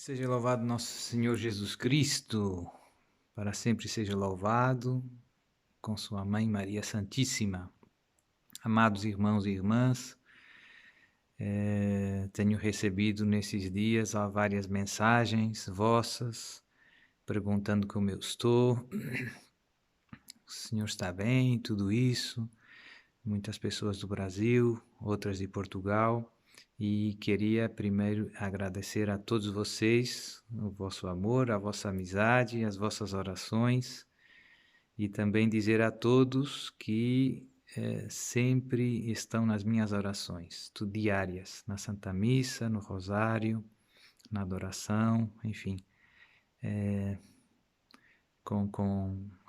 Seja louvado nosso Senhor Jesus Cristo, para sempre seja louvado, com sua mãe Maria Santíssima. Amados irmãos e irmãs, tenho recebido nesses dias várias mensagens vossas, perguntando como eu estou, o Senhor está bem, tudo isso. Muitas pessoas do Brasil, outras de Portugal, e queria primeiro agradecer a todos vocês o vosso amor, a vossa amizade, as vossas orações, e também dizer a todos que sempre estão nas minhas orações, diárias, na Santa Missa, no Rosário, na adoração, enfim,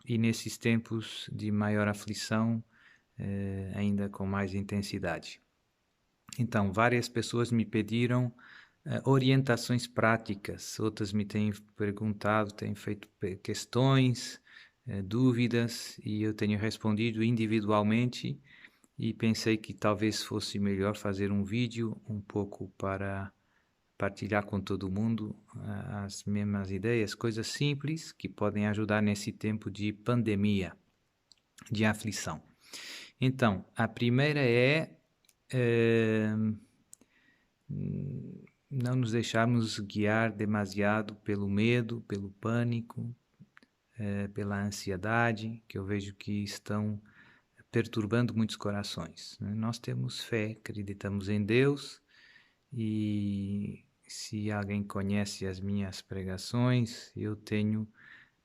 e nesses tempos de maior aflição, ainda com mais intensidade. Então, várias pessoas me pediram orientações práticas, outras me têm perguntado, têm feito questões, dúvidas, e eu tenho respondido individualmente, e pensei que talvez fosse melhor fazer um vídeo um pouco para partilhar com todo mundo as mesmas ideias, coisas simples que podem ajudar nesse tempo de pandemia, de aflição. Então, a primeira é não nos deixarmos guiar demasiado pelo medo, pelo pânico, pela ansiedade, que eu vejo que estão perturbando muitos corações. Nós temos fé, acreditamos em Deus, e se alguém conhece as minhas pregações, eu tenho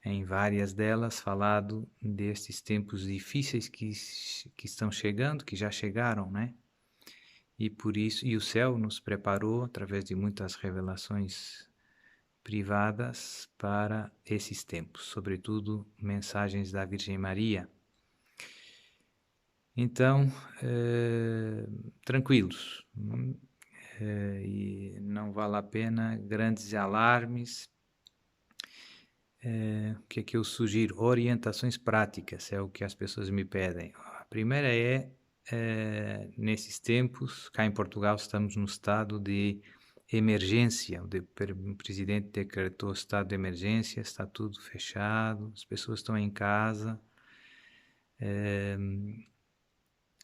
em várias delas falado destes tempos difíceis que estão chegando, que já chegaram, né? E por isso, e o céu nos preparou através de muitas revelações privadas para esses tempos, sobretudo mensagens da Virgem Maria. Então, tranquilos, e não vale a pena grandes alarmes. O que é que eu sugiro? Orientações práticas, é o que as pessoas me pedem. A primeira nesses tempos, cá em Portugal estamos num estado de emergência, o presidente decretou estado de emergência, está tudo fechado, as pessoas estão em casa.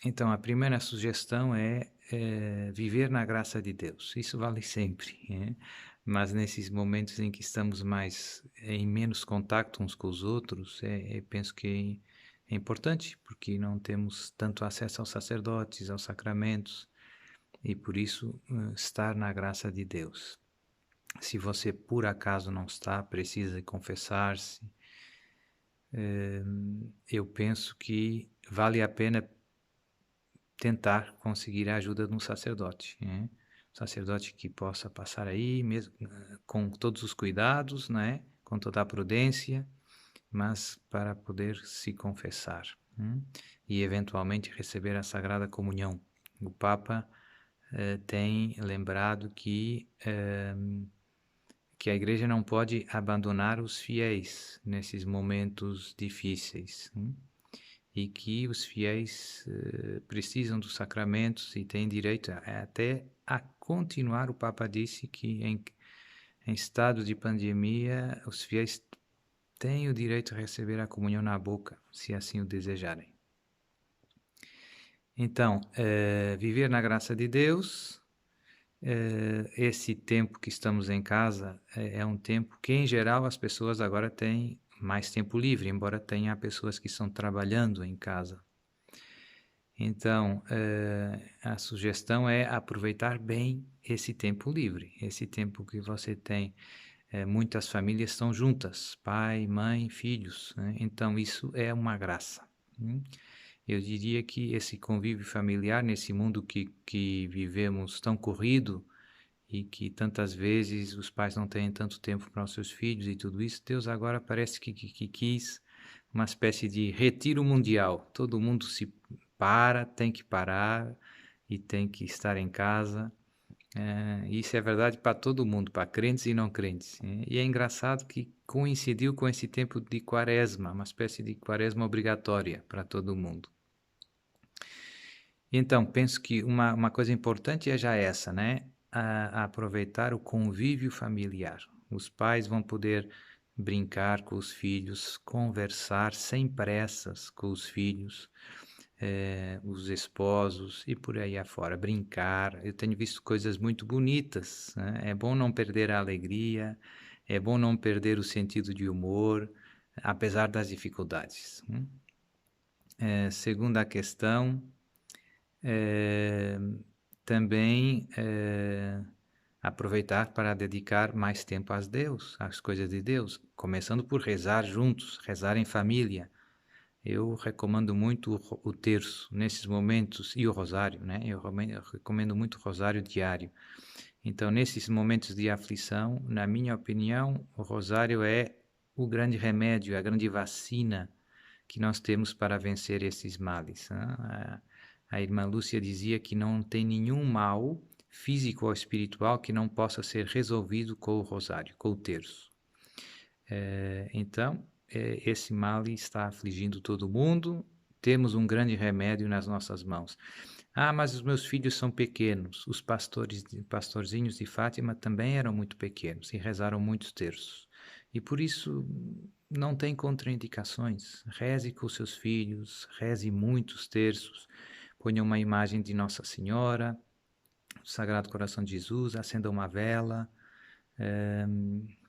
Então, a primeira sugestão é viver na graça de Deus. Isso vale sempre, mas nesses momentos em que estamos em menos contato uns com os outros, penso que é importante, porque não temos tanto acesso aos sacerdotes, aos sacramentos, e por isso estar na graça de Deus. Se você por acaso não está, precisa confessar-se, eu penso que vale a pena tentar conseguir a ajuda de um sacerdote, um sacerdote que possa passar aí, mesmo com todos os cuidados, com toda a prudência, mas para poder se confessar, e eventualmente receber a Sagrada Comunhão. O Papa tem lembrado que a Igreja não pode abandonar os fiéis nesses momentos difíceis, e que os fiéis precisam dos sacramentos e têm direito até a continuar. O Papa disse que em estado de pandemia os fiéis têm o direito a receber a comunhão na boca, se assim o desejarem. Então, viver na graça de Deus. Esse tempo que estamos em casa é um tempo que, em geral, as pessoas agora têm mais tempo livre, embora tenha pessoas que estão trabalhando em casa. Então, a sugestão é aproveitar bem esse tempo livre, esse tempo que você tem. Muitas famílias estão juntas, pai, mãe, filhos, né? Então isso é uma graça. Eu diria que esse convívio familiar, nesse mundo que vivemos tão corrido, e que tantas vezes os pais não têm tanto tempo para os seus filhos e tudo isso, Deus agora parece que quis uma espécie de retiro mundial. Todo mundo tem que parar e tem que estar em casa. Isso é verdade para todo mundo, para crentes e não crentes. E é engraçado que coincidiu com esse tempo de quaresma, uma espécie de quaresma obrigatória para todo mundo. Então, penso que uma coisa importante é já essa, a aproveitar o convívio familiar. Os pais vão poder brincar com os filhos, conversar sem pressas com os filhos, os esposos e por aí afora, brincar. Eu tenho visto coisas muito bonitas, né? É bom não perder a alegria, é bom não perder o sentido de humor, apesar das dificuldades. Segunda questão, eh, também aproveitar para dedicar mais tempo às Deus, às coisas de Deus, começando por rezar juntos, rezar em família. Eu recomendo muito o terço nesses momentos e o rosário, né? Eu recomendo muito o rosário diário. Então, nesses momentos de aflição, na minha opinião, o rosário é o grande remédio, a grande vacina que nós temos para vencer esses males, né? A irmã Lúcia dizia que não tem nenhum mal físico ou espiritual que não possa ser resolvido com o rosário, com o terço. Então, esse mal está afligindo todo mundo, temos um grande remédio nas nossas mãos. Ah, mas os meus filhos são pequenos. Os pastorzinhos de Fátima também eram muito pequenos e rezaram muitos terços. E por isso não tem contraindicações. Reze com os seus filhos, reze muitos terços, ponha uma imagem de Nossa Senhora, do Sagrado Coração de Jesus, acenda uma vela,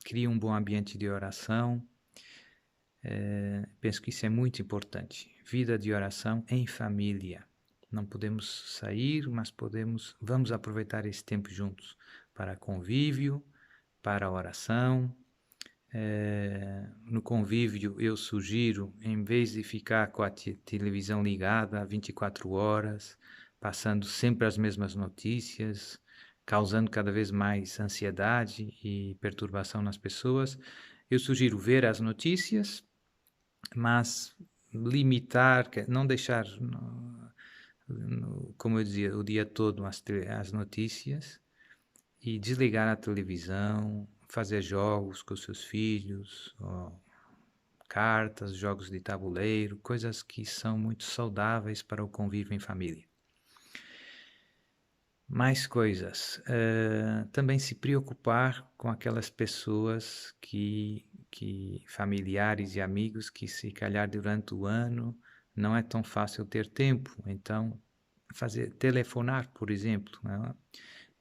crie um bom ambiente de oração. Penso que isso é muito importante. Vida de oração em família. Não podemos sair, mas vamos aproveitar esse tempo juntos para convívio, para oração. No convívio, eu sugiro, em vez de ficar com a televisão ligada 24 horas, passando sempre as mesmas notícias, causando cada vez mais ansiedade e perturbação nas pessoas, eu sugiro ver as notícias, mas limitar, não deixar, como eu dizia, o dia todo as notícias e desligar a televisão, fazer jogos com os seus filhos, cartas, jogos de tabuleiro, coisas que são muito saudáveis para o convívio em família. Mais coisas. Também se preocupar com aquelas pessoas familiares e amigos que se calhar durante o ano não é tão fácil ter tempo. Então, telefonar, por exemplo, né?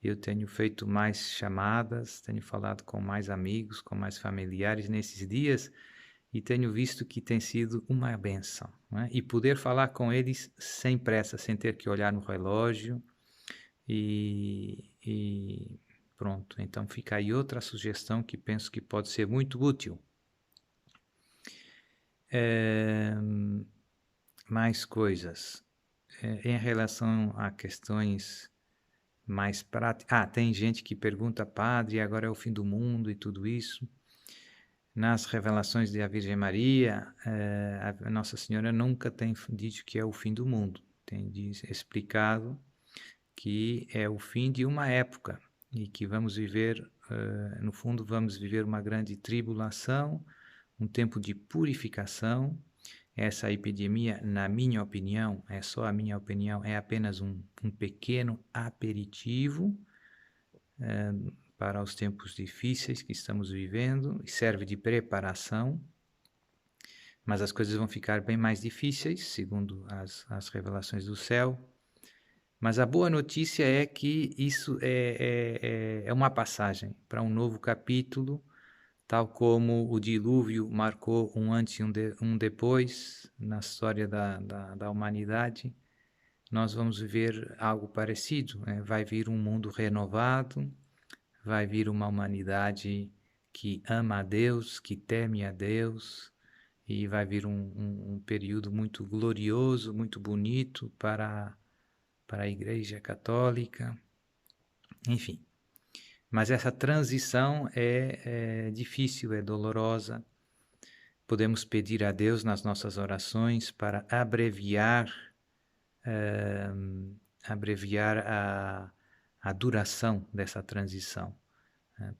Eu tenho feito mais chamadas, tenho falado com mais amigos, com mais familiares nesses dias e tenho visto que tem sido uma benção, né? E poder falar com eles sem pressa, sem ter que olhar no relógio e pronto. Então fica aí outra sugestão que penso que pode ser muito útil. Mais coisas. Em relação a questões mais práticas. Tem gente que pergunta, padre, agora é o fim do mundo e tudo isso. Nas revelações da Virgem Maria, a Nossa Senhora nunca tem dito que é o fim do mundo. Tem explicado que é o fim de uma época e que vamos viver, no fundo, vamos viver uma grande tribulação, um tempo de purificação. Essa epidemia, na minha opinião, é só a minha opinião, é apenas um pequeno aperitivo para os tempos difíceis que estamos vivendo e serve de preparação, mas as coisas vão ficar bem mais difíceis, segundo as revelações do céu. Mas a boa notícia é que isso é uma passagem para um novo capítulo, tal como o dilúvio marcou um antes e um depois na história da humanidade. Nós vamos viver algo parecido, né? Vai vir um mundo renovado, vai vir uma humanidade que ama a Deus, que teme a Deus, e vai vir um período muito glorioso, muito bonito para a Igreja Católica, enfim. Mas essa transição é difícil, é dolorosa. Podemos pedir a Deus nas nossas orações para abreviar a duração dessa transição,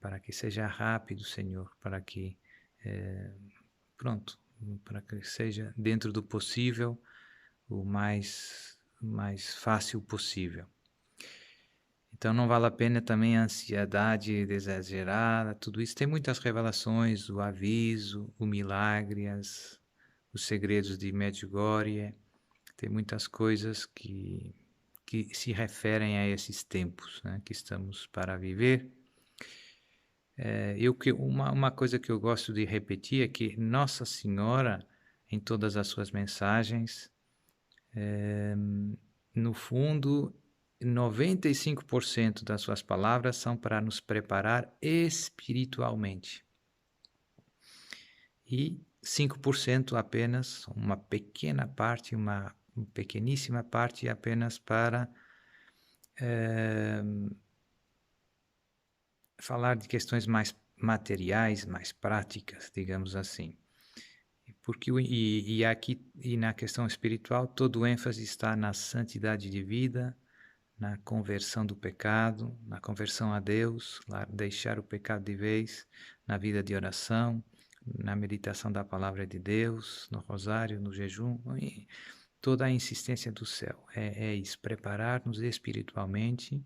para que seja rápido, Senhor, para que, para que seja dentro do possível o mais fácil possível. Então não vale a pena também a ansiedade exagerada, tudo isso. Tem muitas revelações, o aviso, o milagre, os segredos de Medjugorje, tem muitas coisas que se referem a esses tempos, né, que estamos para viver. Uma coisa que eu gosto de repetir é que Nossa Senhora, em todas as suas mensagens, no fundo, 95% das suas palavras são para nos preparar espiritualmente. E 5% apenas, uma pequena parte, uma pequeníssima parte apenas para falar de questões mais materiais, mais práticas, digamos assim. Porque aqui e na questão espiritual, todo o ênfase está na santidade de vida, na conversão do pecado, na conversão a Deus, deixar o pecado de vez, na vida de oração, na meditação da palavra de Deus, no rosário, no jejum, toda a insistência do céu. É isso, preparar-nos espiritualmente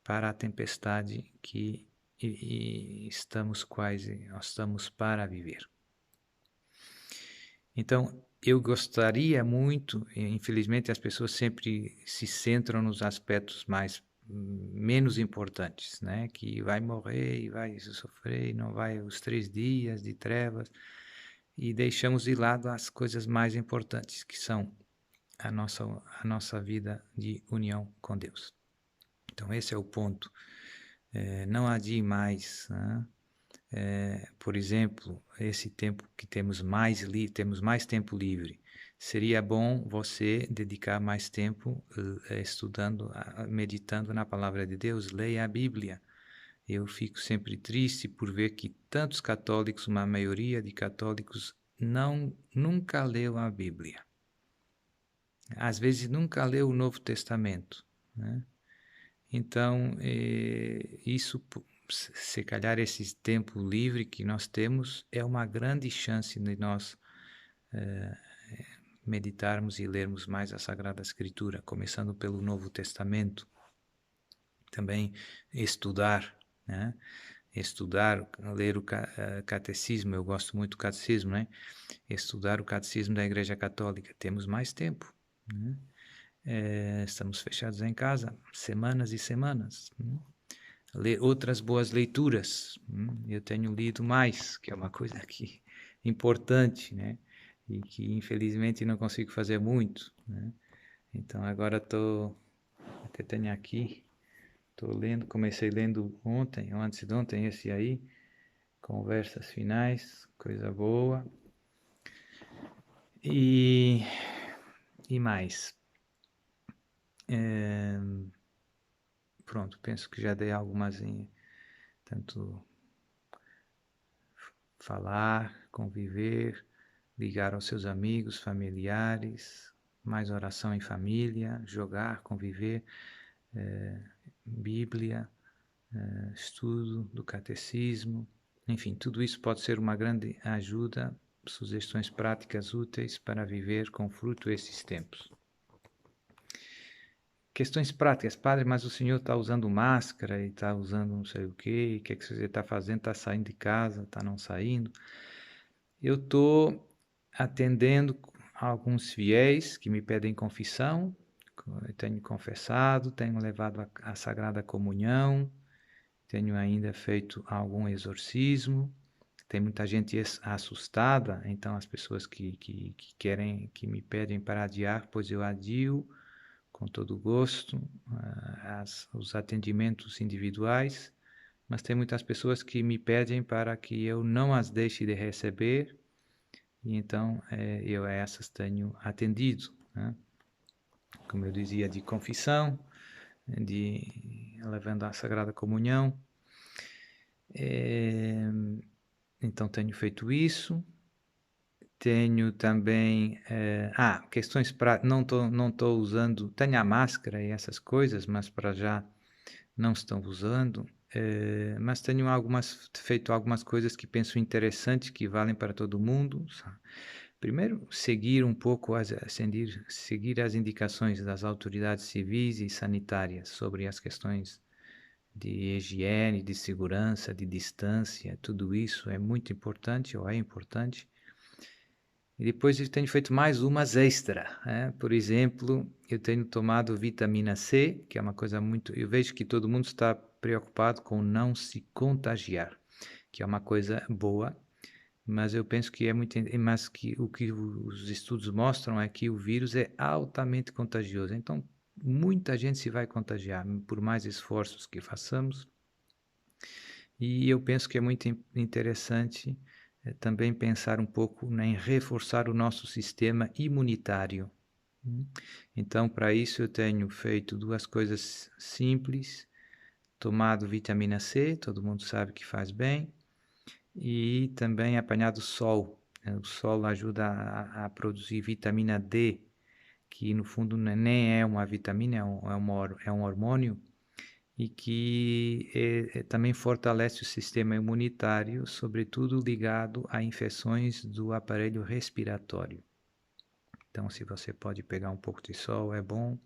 para a tempestade que estamos para viver. Então, eu gostaria muito, infelizmente as pessoas sempre se centram nos aspectos menos importantes, né? Que vai morrer e vai sofrer, e não vai os 3 dias de trevas, e deixamos de lado as coisas mais importantes, que são a nossa vida de união com Deus. Então, esse é o ponto. Não adie mais, né? Por exemplo, esse tempo que temos mais tempo livre, seria bom você dedicar mais tempo estudando, meditando na palavra de Deus, leia a Bíblia. Eu fico sempre triste por ver que tantos católicos, uma maioria de católicos, nunca leu a Bíblia. Às vezes nunca leu o Novo Testamento, né? Então, isso, se calhar esse tempo livre que nós temos, é uma grande chance de nós meditarmos e lermos mais a Sagrada Escritura, começando pelo Novo Testamento. Também estudar, né? Ler o catecismo, eu gosto muito do catecismo, né? Estudar o catecismo da Igreja Católica, temos mais tempo, né? Estamos fechados em casa, semanas e semanas, né? Ler outras boas leituras. Eu tenho lido mais, que é uma coisa que importante, né? E que infelizmente não consigo fazer muito, né? Então agora até tenho aqui, comecei lendo ontem, ou antes de ontem, esse aí, Conversas Finais, coisa boa. E mais. Pronto, penso que já dei algumas tanto falar, conviver, ligar aos seus amigos, familiares, mais oração em família, jogar, conviver, Bíblia, estudo do catecismo, enfim, tudo isso pode ser uma grande ajuda, sugestões práticas úteis para viver com fruto esses tempos. Questões práticas, padre, mas o senhor está usando máscara e está usando não sei o que você está fazendo? Está saindo de casa, está não saindo? Eu estou atendendo alguns fiéis que me pedem confissão, eu tenho confessado, tenho levado a Sagrada Comunhão, tenho ainda feito algum exorcismo. Tem muita gente assustada, então as pessoas que querem, que me pedem para adiar, pois eu adio com todo gosto os atendimentos individuais, mas tem muitas pessoas que me pedem para que eu não as deixe de receber, e então eu a essas tenho atendido, né? Como eu dizia, de confissão, levando a Sagrada Comunhão. Então tenho feito isso. Tenho também questões para não estou usando, tenho a máscara e essas coisas, mas para já não estão usando. Mas tenho feito algumas coisas que penso interessantes, que valem para todo mundo. Primeiro, seguir um pouco seguir as indicações das autoridades civis e sanitárias sobre as questões de higiene, de segurança, de distância, tudo isso é muito importante ou é importante. E depois eu tenho feito mais umas extra, né? Por exemplo, eu tenho tomado vitamina C, que é uma coisa muito. Eu vejo que todo mundo está preocupado com não se contagiar, que é uma coisa boa, mas eu penso que é muito. Mas que o que os estudos mostram é que o vírus é altamente contagioso. Então, muita gente se vai contagiar, por mais esforços que façamos. E eu penso que é muito interessante também pensar um pouco, né, em reforçar o nosso sistema imunitário. Hum. Então, para isso, eu tenho feito duas coisas simples: tomado vitamina C, todo mundo sabe que faz bem, e também apanhado sol. O sol ajuda a produzir vitamina D, que no fundo nem é uma vitamina, é um hormônio e que também fortalece o sistema imunitário, sobretudo ligado a infecções do aparelho respiratório. Então, se você pode pegar um pouco de sol, é bom.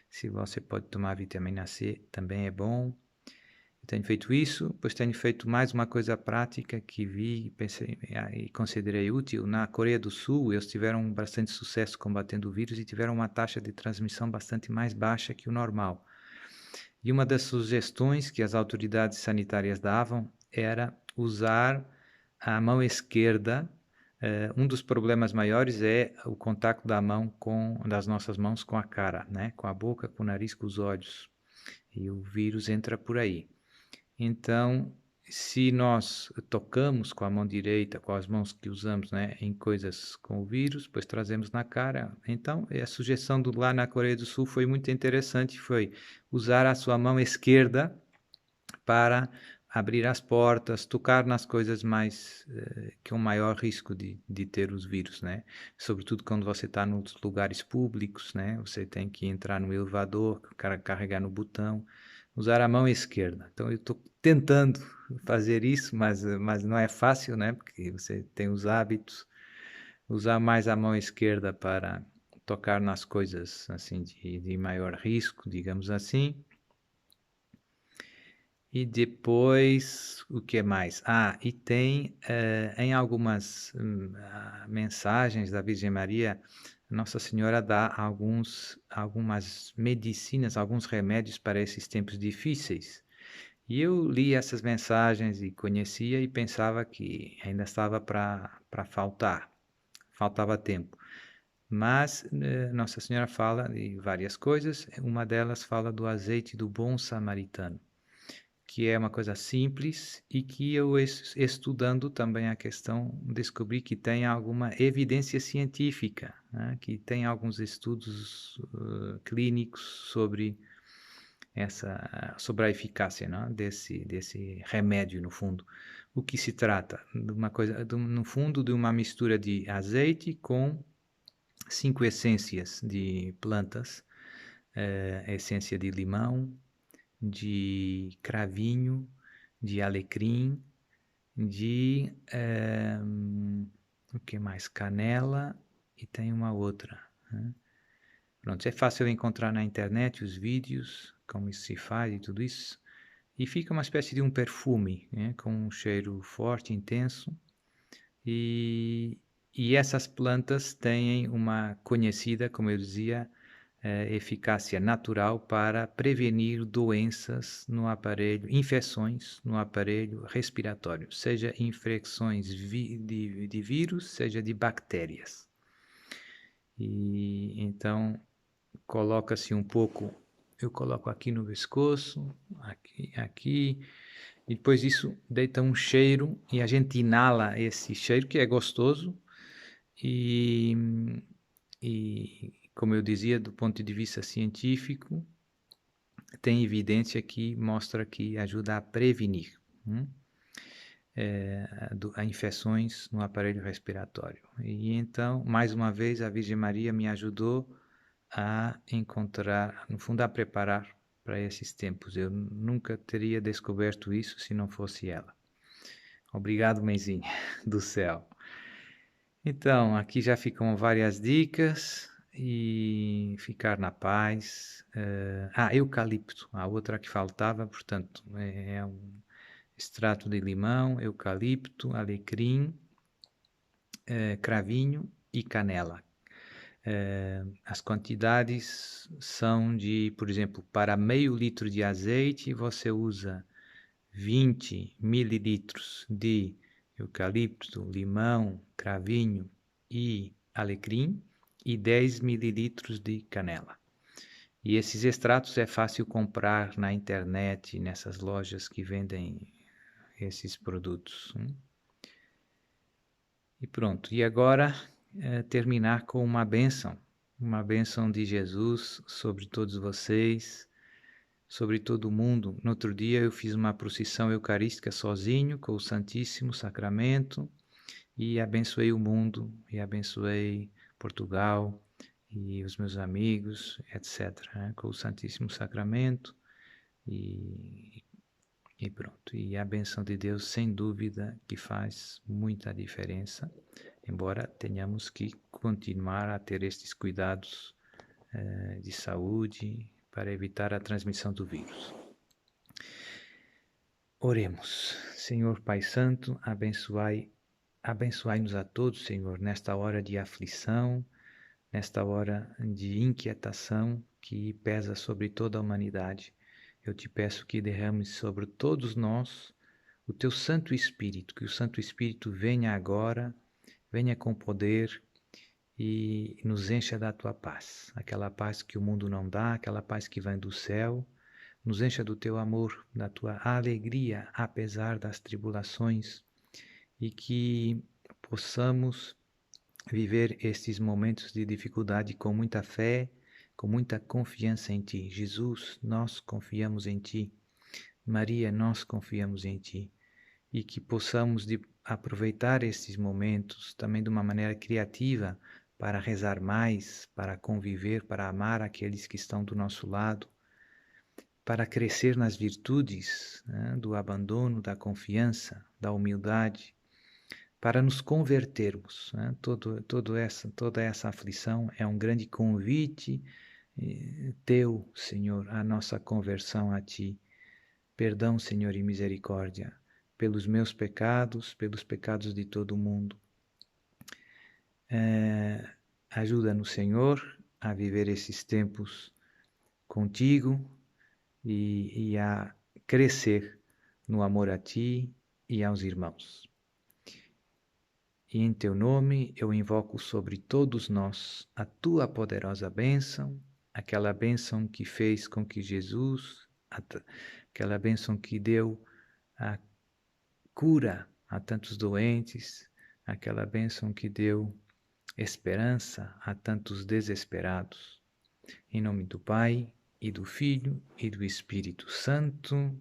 Se você pode tomar vitamina C, também é bom. Eu tenho feito isso, pois tenho feito mais uma coisa prática que vi pensei, e considerei útil. Na Coreia do Sul, eles tiveram bastante sucesso combatendo o vírus e tiveram uma taxa de transmissão bastante mais baixa que o normal. E uma das sugestões que as autoridades sanitárias davam era usar a mão esquerda. Um dos problemas maiores é o contato das nossas mãos com a cara, né? Com a boca, com o nariz, com os olhos. E o vírus entra por aí. Então, se nós tocamos com a mão direita, com as mãos que usamos, né, em coisas com o vírus, pois trazemos na cara. Então, a sugestão lá na Coreia do Sul foi muito interessante, foi usar a sua mão esquerda para abrir as portas, tocar nas coisas mais que um maior risco de ter os vírus, né? Sobretudo quando você está nos lugares públicos, né? Você tem que entrar no elevador, carregar no botão, usar a mão esquerda. Então eu estou tentando fazer isso, mas não é fácil, né? Porque você tem os hábitos, usar mais a mão esquerda para tocar nas coisas assim de maior risco, digamos assim. E depois, o que mais? E tem em algumas mensagens da Virgem Maria, Nossa Senhora dá algumas medicinas, alguns remédios para esses tempos difíceis. E eu li essas mensagens e conhecia e pensava que ainda estava para faltava tempo. Mas Nossa Senhora fala de várias coisas, uma delas fala do azeite do bom samaritano, que é uma coisa simples e que eu, estudando também a questão, descobri que tem alguma evidência científica, né? Que tem alguns estudos clínicos sobre a eficácia, né? desse remédio, no fundo. O que se trata? De uma coisa, no fundo, de uma mistura de azeite com 5 essências de plantas, essência de limão, de cravinho, de alecrim, o que mais? Canela e tem uma outra, né? Pronto, é fácil encontrar na internet os vídeos, como isso se faz e tudo isso. E fica uma espécie de um perfume, né? Com um cheiro forte, intenso. E, e essas plantas têm uma conhecida, como eu dizia, eficácia natural para prevenir doenças no aparelho, infecções no aparelho respiratório, seja infecções de vírus, seja de bactérias. E então coloca-se um pouco, eu coloco aqui no pescoço, aqui, e depois isso deita um cheiro e a gente inala esse cheiro que é gostoso e, como eu dizia, do ponto de vista científico, tem evidência que mostra que ajuda a prevenir a infecções no aparelho respiratório. E então, mais uma vez, a Virgem Maria me ajudou a encontrar, no fundo, a preparar para esses tempos. Eu nunca teria descoberto isso se não fosse ela. Obrigado, mãezinha do céu. Então, aqui já ficam várias dicas. e ficar na paz. Eucalipto, a outra que faltava, portanto, é um extrato de limão, eucalipto, alecrim, cravinho e canela. As quantidades são de, por exemplo, para meio litro de azeite, você usa 20 mililitros de eucalipto, limão, cravinho e alecrim e 10 mililitros de canela. E esses extratos é fácil comprar na internet, nessas lojas que vendem esses produtos. E pronto. E agora terminar com uma bênção de Jesus sobre todos vocês, sobre todo mundo. No outro dia eu fiz uma procissão eucarística sozinho com o Santíssimo Sacramento e abençoei o mundo, e abençoei Portugal e os meus amigos, etc., né, com o Santíssimo Sacramento e pronto. E a bênção de Deus, sem dúvida, que faz muita diferença, embora tenhamos que continuar a ter estes cuidados de saúde para evitar a transmissão do vírus. Oremos. Senhor Pai Santo, abençoai-nos a todos, Senhor, nesta hora de aflição, nesta hora de inquietação que pesa sobre toda a humanidade. Eu te peço que derrames sobre todos nós o teu Santo Espírito, que o Santo Espírito venha agora, venha com poder e nos encha da tua paz, aquela paz que o mundo não dá, aquela paz que vem do céu. Nos encha do teu amor, da tua alegria, apesar das tribulações, e que possamos viver estes momentos de dificuldade com muita fé, com muita confiança em Ti. Jesus, nós confiamos em Ti. Maria, nós confiamos em Ti. E que possamos aproveitar estes momentos também de uma maneira criativa para rezar mais, para conviver, para amar aqueles que estão do nosso lado, para crescer nas virtudes, né, do abandono, da confiança, da humildade, para nos convertermos. Né? Toda essa aflição é um grande convite teu, Senhor, à nossa conversão a Ti. Perdão, Senhor, e misericórdia pelos meus pecados, pelos pecados de todo o mundo. Ajuda-nos, Senhor, a viver esses tempos contigo, e a crescer no amor a Ti e aos irmãos. E em Teu nome eu invoco sobre todos nós a Tua poderosa bênção, aquela bênção que fez com que Jesus, aquela bênção que deu a cura a tantos doentes, aquela bênção que deu esperança a tantos desesperados. Em nome do Pai, e do Filho, e do Espírito Santo.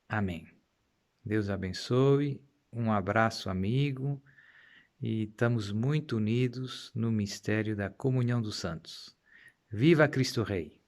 Amém. Deus abençoe, um abraço amigo, e estamos muito unidos no mistério da comunhão dos santos. Viva Cristo Rei!